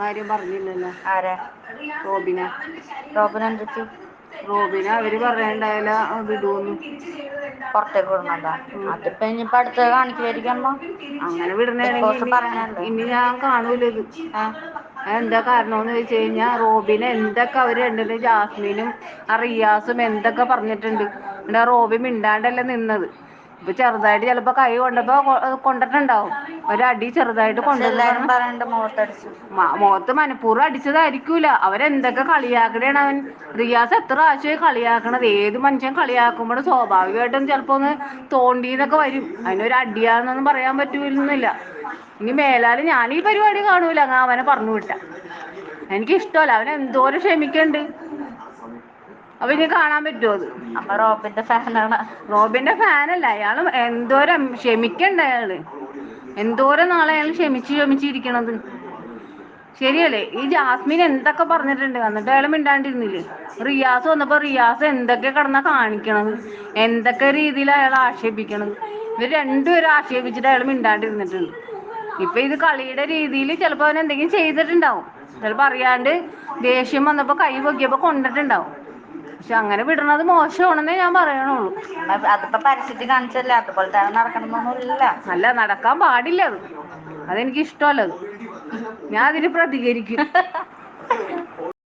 കാര്യം പറഞ്ഞില്ലല്ലോ. ആരെ? റോബിനെ. റോബിൻ എന്ത്? റോബിനെ അവര് പറയണ്ടായില്ല വിടൂന്ന്. പുറത്തേക്ക് വിടണല്ലോ. അതിപ്പോ ഇനിയിപ്പോ അടുത്ത് കാണിക്കുമായിരിക്കുമ്പോ അങ്ങനെ ബിഗ് വിടണേണെങ്കിൽ ബോസ് പറയണല്ലേ. ഇനി ഞാൻ കാണൂല ഇത്. എന്താ കാരണംന്ന് ചോദിച്ചു കഴിഞ്ഞാൽ റോബിനെ എന്തൊക്കെ അവര് രണ്ടിനും ജാസ്മിനും റിയാസും എന്തൊക്കെ പറഞ്ഞിട്ടുണ്ട്. എന്നിട്ട് റോബി മിണ്ടാണ്ടല്ലേ നിന്നത്. ഇപ്പൊ ചെറുതായിട്ട് ചിലപ്പോ കൈ കൊണ്ടപ്പോ കൊണ്ടിട്ടുണ്ടാവും. ഒരടി ചെറുതായിട്ട് പക്ഷെ കൊണ്ടുവന്ന് എല്ലാരും പറഞ്ഞ പറയണ്ട് മുഖത്തടിച്ചു. മുഖത്ത് മനഃപൂർവ്വം അടിച്ചതായിരിക്കൂല. അവരെന്തൊക്കെ കളിയാക്കണേണ് അവൻ. റിയാസ് എത്ര ആശയമായി കളിയാക്കണത്. ഏത് മനുഷ്യൻ കളിയാക്കുമ്പോഴും സ്വാഭാവികമായിട്ടും ചിലപ്പോ ഒന്ന് തോണ്ടീന്നൊക്കെ വരും. അതിനൊരു അടിയാന്നൊന്നും പറയാൻ പറ്റൂന്നില്ല. ഇനി മേലാല് ഞാനീ പരിപാടി കാണൂല. അങ്ങ് അവനെ പറഞ്ഞു വിട്ട. എനിക്കിഷ്ടമല്ല. അവൻ എന്തോരം ക്ഷമിക്കണ്ട്. അപ്പൊ ഇനി കാണാൻ പറ്റുമോ അത്? അപ്പൊ റോബിന്റെ ഫാനാണ്. റോബിന്റെ ഫാനല്ല. അയാള് എന്തോരം ക്ഷമിക്കണ്ട. അയാള് എന്തോരം നാളെ അയാൾ ക്ഷമിച്ചിരിക്കണത്. ശരിയല്ലേ? ഈ ജാസ്മിൻ എന്തൊക്കെ പറഞ്ഞിട്ടുണ്ട്. എന്നിട്ട് അയാൾ മിണ്ടാണ്ടിരുന്നില്ലേ? റിയാസ് വന്നപ്പോ റിയാസ് എന്തൊക്കെ കിടന്നാ കാണിക്കണത്. എന്തൊക്കെ രീതിയിൽ അയാൾ ആക്ഷേപിക്കണത്. ഇവർ രണ്ടുപേരും ആക്ഷേപിച്ചിട്ട് അയാൾ മിണ്ടാണ്ടിരുന്നിട്ടുണ്ട്. ഇപ്പൊ ഇത് കളിയുടെ രീതിയിൽ ചിലപ്പോ അവൻ എന്തെങ്കിലും ചെയ്തിട്ടുണ്ടാവും. ചിലപ്പോ അറിയാണ്ട് ദേഷ്യം വന്നപ്പോ കൈ പൊക്കിയപ്പോ കൊണ്ടിട്ടുണ്ടാവും. പക്ഷെ അങ്ങനെ വിടണത് മോശമാണെന്നേ ഞാൻ പറയണുള്ളൂ. അതിപ്പോ പരസ്യത്തിൽ കാണിച്ചല്ലേ. അതുപോലെ തന്നെ നടക്കണമെന്നൊന്നുമില്ല. അല്ല, നടക്കാൻ പാടില്ല അത്. അതെനിക്ക് ഇഷ്ടമല്ല. ഞാൻ അതിന് പ്രതികരിക്കും.